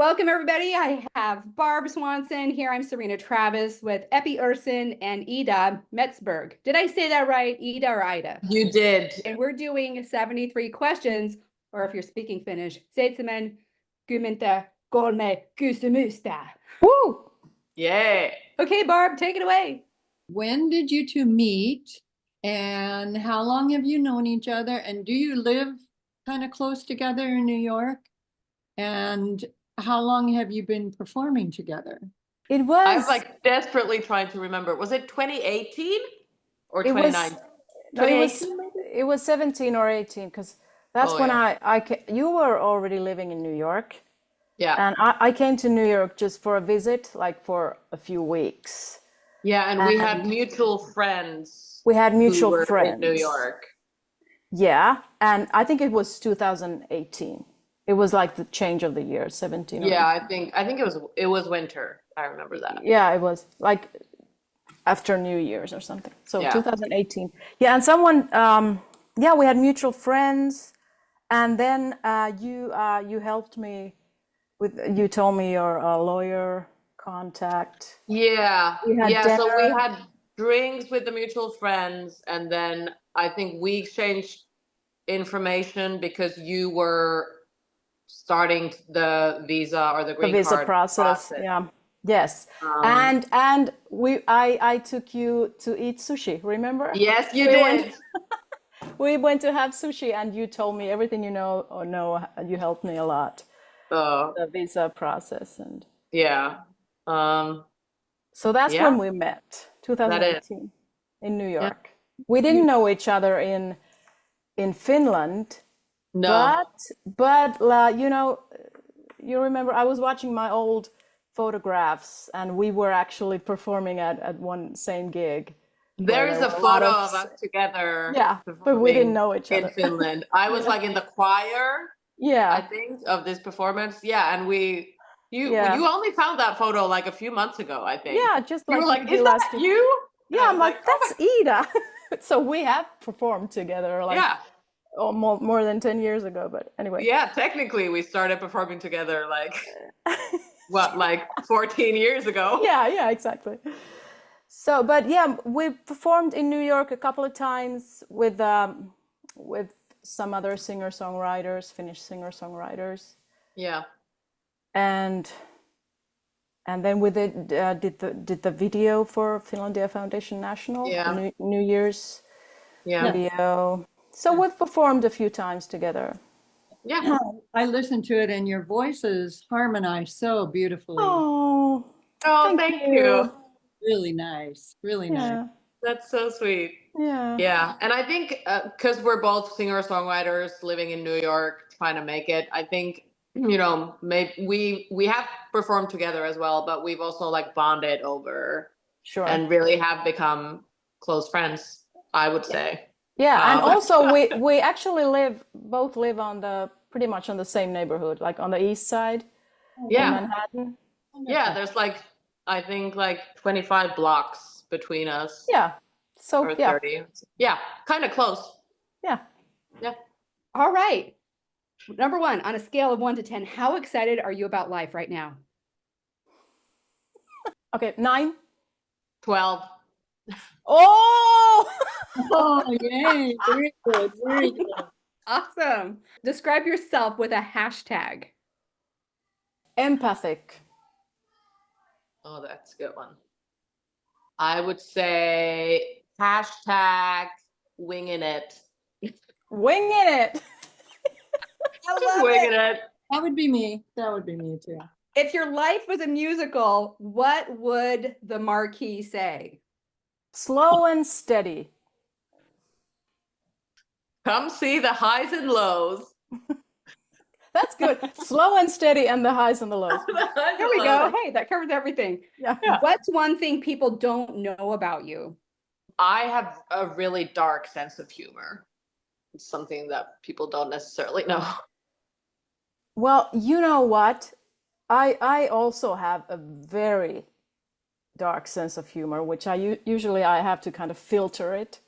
Welcome everybody. I have Barb Swanson here. I'm Serena Travis with Eeppi Ursin and Ida Metsberg. Did I say that right? Ida or Ida? You did. And we're doing 73 questions, or if you're speaking Finnish, 73 Kysymystä. Woo! Yay. Okay, Barb, take it away. When did you two meet and how long have you known each other? And do you live kind of close together in New York? And how long have you been performing together? I was like desperately trying to remember. Was it 2018 or 2019? No, it was 17 or 18 because that's when you were already living in New York. Yeah. And I came to New York just for a visit, like for a few weeks. Yeah, and we had mutual friends. We had mutual who were friends in New York. Yeah, and I think it was 2018. It was like the change of the year, 17. Yeah, I think it was winter. I remember that. Yeah, it was like after New Year's or something. So Yeah. 2018. Yeah, and someone we had mutual friends, and then you helped me with, you told me your lawyer contact. Yeah. We had So we dinner. had drinks with the mutual friends, and then I think we exchanged information because you were starting the visa or the green Visa card process. Yeah. Yes. And I took you to eat sushi, remember? Yes, you We did. went- We went to have sushi and you told me everything you know, or no, you helped me a lot. Oh, The visa process. And yeah. so that's Yeah. when we met, 2018 in New York. We Mm. didn't know each other in Finland, No. but you know, you remember I was watching my old photographs and we were actually performing at one same gig. There where is there a were a lot photo of of us together. Yeah, but we performing didn't know each in other. Finland. I was like in the choir, Yeah. I think, of this performance. Yeah, and you only found that photo like a few months ago, I think. Yeah, just You like were like, you did is last that year. you? Yeah, And I'm I was like, that's Ida. So we have performed together like yeah. more than 10 years ago, but anyway. Yeah, technically we started performing together like what, like 14 years ago? Yeah, exactly. So, but yeah, we performed in New York a couple of times with some other singer-songwriters, Finnish singer-songwriters, Yeah. and then we did the video for Finlandia Foundation National, Yeah. the New Year's Yeah. video. So we've performed a few times together. Yeah. I listened to it and your voices harmonize so beautifully. Oh, Oh, thank you. Really nice. Really nice. yeah, That's so sweet. yeah. Yeah, and I think because we're both singer-songwriters living in New York, trying to make it, I think, you know, maybe we have performed together as well, but we've also like bonded over Sure. and really have become close friends, I would say. Yeah, and also we actually both live pretty much on the same neighborhood, like on the east side in Yeah, Manhattan. yeah. There's like, I think like 25 blocks between us. Yeah. So Or yeah, 30. Yeah, kind of close. yeah. Yeah. All right. Number one, on a scale of 1 to 10, how excited are you about life right now? Okay, 9. 12. Oh, Oh, yay. Very good. Very good. Awesome. Describe yourself with a hashtag. empathic. Oh, that's a good one. I would say hashtag winging it. Winging it. I Just love winging it. it. That would be me. That would be me too. If your life was a musical, what would the marquee say? Slow and steady. Come see the highs and lows. That's good. Slow and steady and the highs and the lows. There we go. Hey, that covers everything. Yeah. What's one thing people don't know about you? I have a really dark sense of humor. It's something that people don't necessarily know. Well, you know what? I also have a very dark sense of humor, which usually I have to kind of filter it.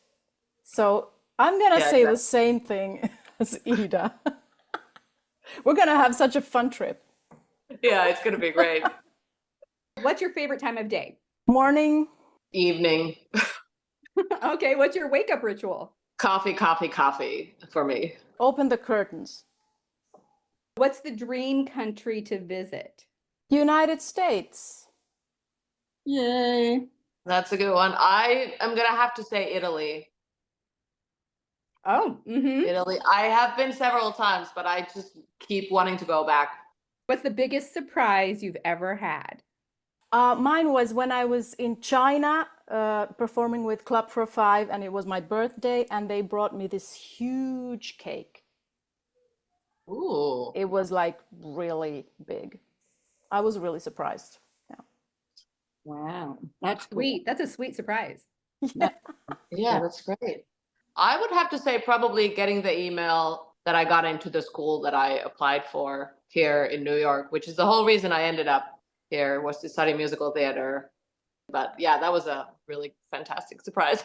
So I'm gonna say the same thing as Ida. We're gonna have such a fun trip. Yeah, it's gonna be great. What's your favorite time of day? Morning. Evening, Okay, what's your wake up ritual? coffee, coffee, coffee for me. Open the curtains. What's the dream country to visit? United States. Yay. That's a good one. I am gonna have to say Italy. Oh, Italy. I have been several times, but I just keep wanting to go back. What's the biggest surprise you've ever had? Mine was when I was in China performing with Club for Five, and it was my birthday, and they brought me this huge cake. Ooh. It was like really big. I was really surprised. Wow. That's cool. Sweet. That's a sweet surprise. Yeah, that's great. I would have to say probably getting the email that I got into the school that I applied for here in New York, which is the whole reason I ended up here, was to study musical theater. But yeah, that was a really fantastic surprise.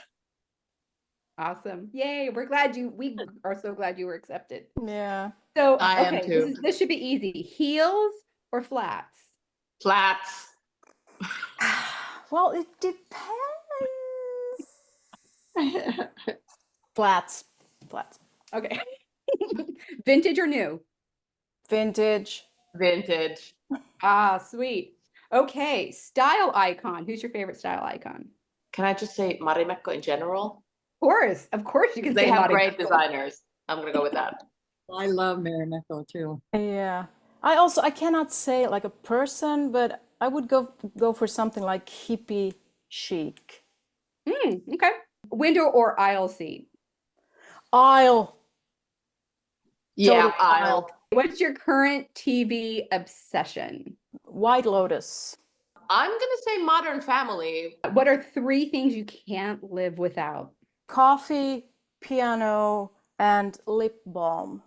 Awesome. Yay. We are so glad you were accepted. Yeah. So, I am okay, too. this should be easy. Heels or flats? Flats. Well, it depends. Flats. Flats. Okay. Vintage or new? Vintage. Vintage. Ah, sweet. Okay, style icon. Who's your favorite style icon? Can I just say Marimekko in general? Of course you can They say have Mari great Mekko. designers. I'm gonna go with that. I love Mary Mecco too. Yeah. I cannot say like a person, but I would go for something like hippie chic. Okay. Window or aisle seat? Aisle. Yeah, Totally aisle. What's your current TV obsession? White Lotus. I'm gonna say Modern Family. What are 3 things you can't live without? Coffee, piano, and lip balm.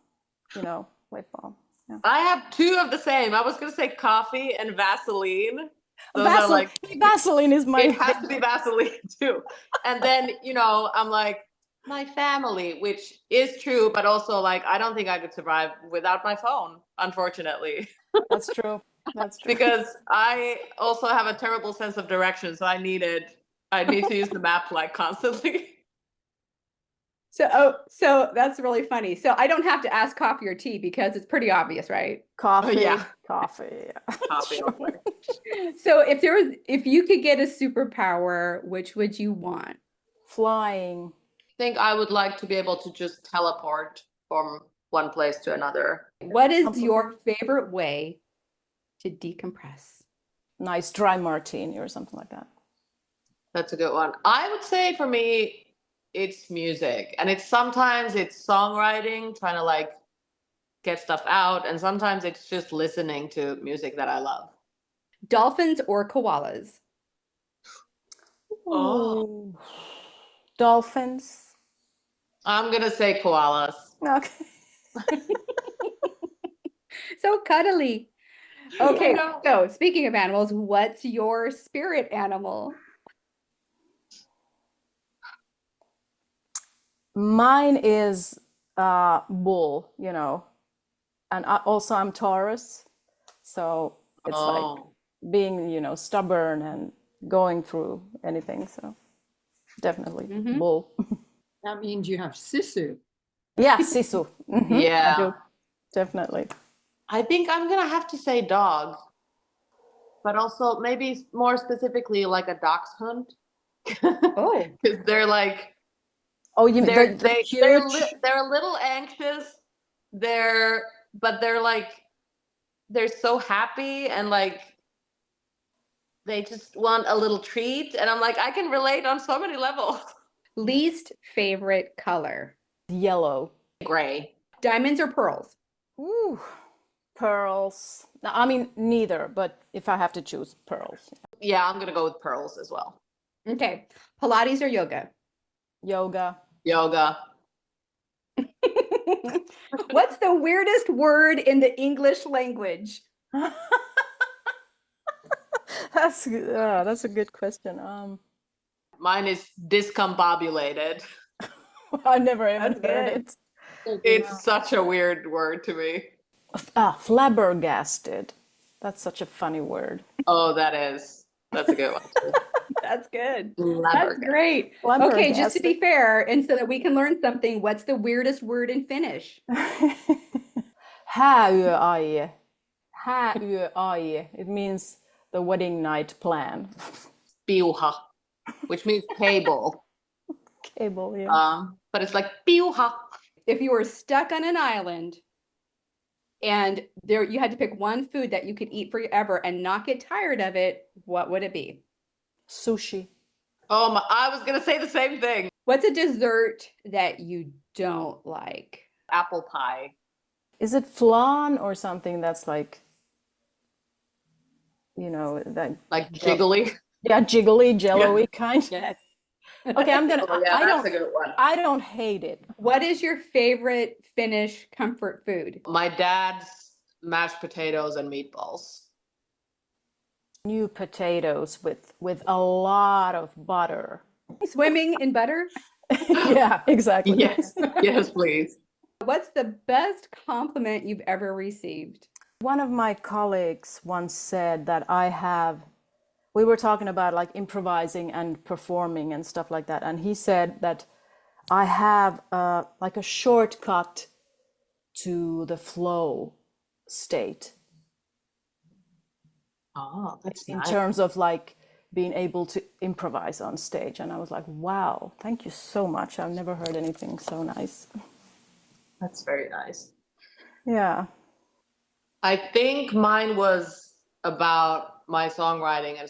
You know, lip balm. Yeah. I have 2 of the same. I was gonna say coffee and Vaseline. Those are Vaseline, like, Vaseline is my it has to be Vaseline too. And then, I'm like, my family, which is true, but also like, I don't think I could survive without my phone, unfortunately. That's true. That's true. Because I also have a terrible sense of direction, so I need to use the map like constantly. So that's really funny. So I don't have to ask coffee or tea because it's pretty obvious, right? Coffee. yeah. Coffee. Yeah. Coffee over. So if you could get a superpower, which would you want? Flying. I think I would like to be able to just teleport from one place to another. What is your favorite way to decompress? Nice dry martini or something like that. That's a good one. I would say for me, it's music. And sometimes it's songwriting, trying to like get stuff out. And sometimes it's just listening to music that I love. Dolphins or koalas? Oh. Dolphins. I'm going to say koalas. Okay. So cuddly. I Okay, know. so speaking of animals, what's your spirit animal? Mine is bull, and also I'm Taurus, so it's like being, stubborn and going through anything. So definitely bull. That means you have Sisu. Yeah, Sisu. Mhm, Yeah. I do. Definitely. I think I'm going to have to say dog, but also maybe more specifically like a dachshund. Oh. Because they're like, Oh, you they're huge. they're a little anxious. But they're like, they're so happy and like they just want a little treat. And I'm like, I can relate on so many levels. Least favorite color? Yellow. Gray. Diamonds or pearls? Ooh, pearls. No, I mean neither, but if I have to choose, pearls. Yeah, I'm gonna go with pearls as well. Okay. Pilates or yoga? Yoga. Yoga. What's the weirdest word in the English language? That's a good question. Mine is discombobulated. I never even That's heard good. it. It's such a weird word to me. Flabbergasted. That's such a funny word. Oh, that's a good one. Too. That's good. That's Flabbergasted. great. Okay, just to be fair, and so that we can learn something, what's the weirdest word in Finnish? Hääyöaie. Hääyöaie. It means the wedding night plan. Piuha, which means cable. Cable, yeah. But it's like piuha. If you were stuck on an island and there you had to pick one food that you could eat forever and not get tired of it, what would it be? Sushi. Oh my, I was gonna say the same thing. What's a dessert that you don't like? Apple pie. Is it flan or something that's like, you know, that Like jiggly. yeah, jiggly, jello-y kind? Yes. Okay, I'm gonna. Oh, yeah, I that's don't. a good one. I don't hate it. What is your favorite Finnish comfort food? My dad's mashed potatoes and meatballs. New potatoes with a lot of butter. Swimming in butter? Yeah, exactly. Yes, yes, please. What's the best compliment you've ever received? One of my colleagues once said that we were talking about like improvising and performing and stuff like that. And he said that I have like a shortcut to the flow state Oh, that's in nice. terms of like being able to improvise on stage. And I was like, wow, thank you so much. I've never heard anything so nice. That's very nice. Yeah. I think mine was about my songwriting and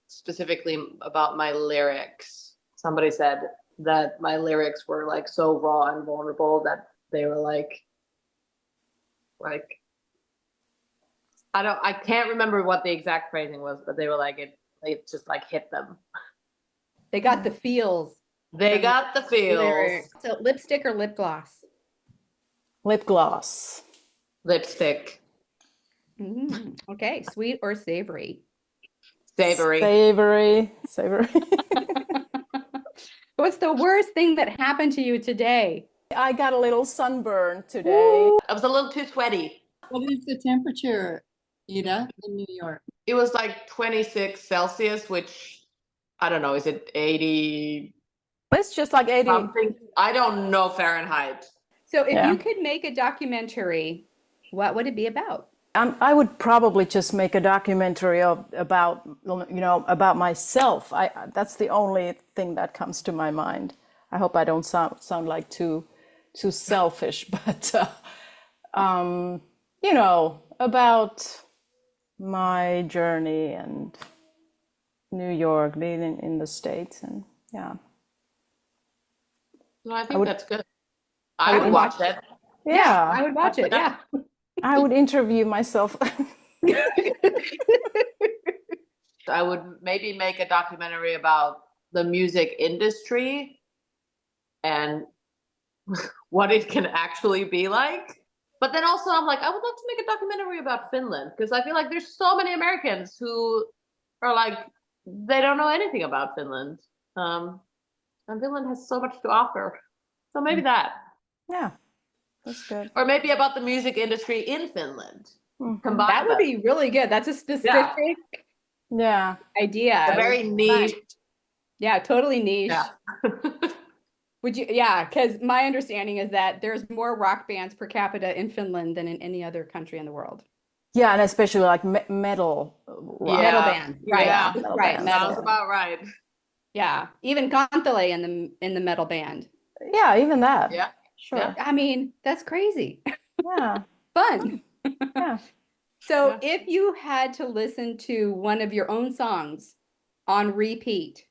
specifically about my lyrics. Somebody said that my lyrics were like so raw and vulnerable that they were like I can't remember what the exact phrasing was, but they were like it just like hit them. They got the feels. They got the feels. Lyrics. So lipstick or lip gloss? Lip gloss. Lipstick. Okay, sweet or savory? Savory. Savory. What's the worst thing that happened to you today? I got a little sunburn today. I was a little too sweaty. What is the temperature, Ida, in New York? It was like 26 Celsius, which I don't know, is it 80 It's just like 80. something? I don't know Fahrenheit. So if Yeah. you could make a documentary, what would it be about? I would probably just make a documentary about myself. That's the only thing that comes to my mind. I hope I don't sound like too selfish, but about my journey and New York, being in the States, and yeah. No, I think that's good. I would would watch it. Yeah, I would watch it. Yeah. I would interview myself. I would maybe make a documentary about the music industry and what it can actually be like. But then also I'm like, I would love to make a documentary about Finland because I feel like there's so many Americans who are like, they don't know anything about Finland. And Finland has so much to offer. So maybe that. Yeah, that's good. Or maybe about the music industry in Finland. Combine That would be really good. That's a specific Yeah. idea. a very niche. Yeah, totally niche. Yeah. Would you? Yeah, because my understanding is that there's more rock bands per capita in Finland than in any other country in the world. Yeah, and especially like metal. rock. Metal band, right? Yeah. Right. Metal Metal. Sounds about right. Yeah, even Kantele in the metal band. Yeah, even that. Yeah. Sure. Yeah. I mean, that's crazy. Yeah. Fun. Yeah. So if you had to listen to one of your own songs on repeat,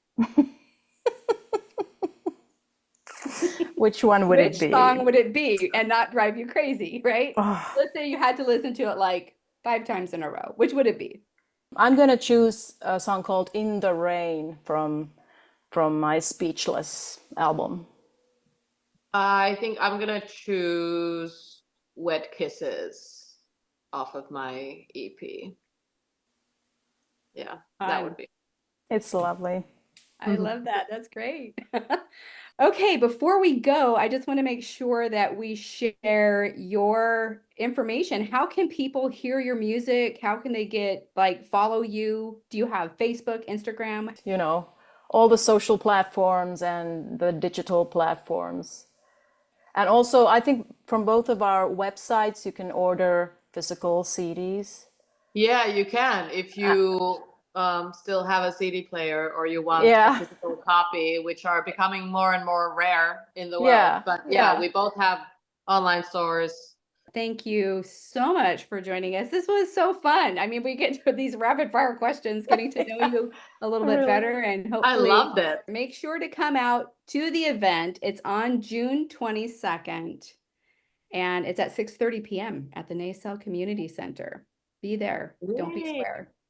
Which one would which it be? song would it be and not drive you crazy, right? Oh, Let's say you had to listen to it like 5 times in a row. Which would it be? I'm gonna choose a song called "In the Rain" from my Speechless album. I think I'm gonna choose Wet Kisses off of my EP. Yeah, that would be. It's lovely. I love that. That's great. Okay, before we go, I just want to make sure that we share your information. How can people hear your music? How can they get follow you? Do you have Facebook, Instagram? You know, all the social platforms and the digital platforms. And also, I think from both of our websites, you can order physical CDs. Yeah, you can if you still have a CD player or you want a Yeah, physical copy, which are becoming more and more rare in the world. yeah, But yeah, yeah. we both have online stores. Thank you so much for joining us. This was so fun. I mean, we get to these rapid fire questions, getting to know you a little bit Really. better, and I hopefully loved it. make sure to come out to the event. It's on June 22nd, and it's at 6:30 p.m. at the Naselle Community Center. Be there. Don't be Yay. square.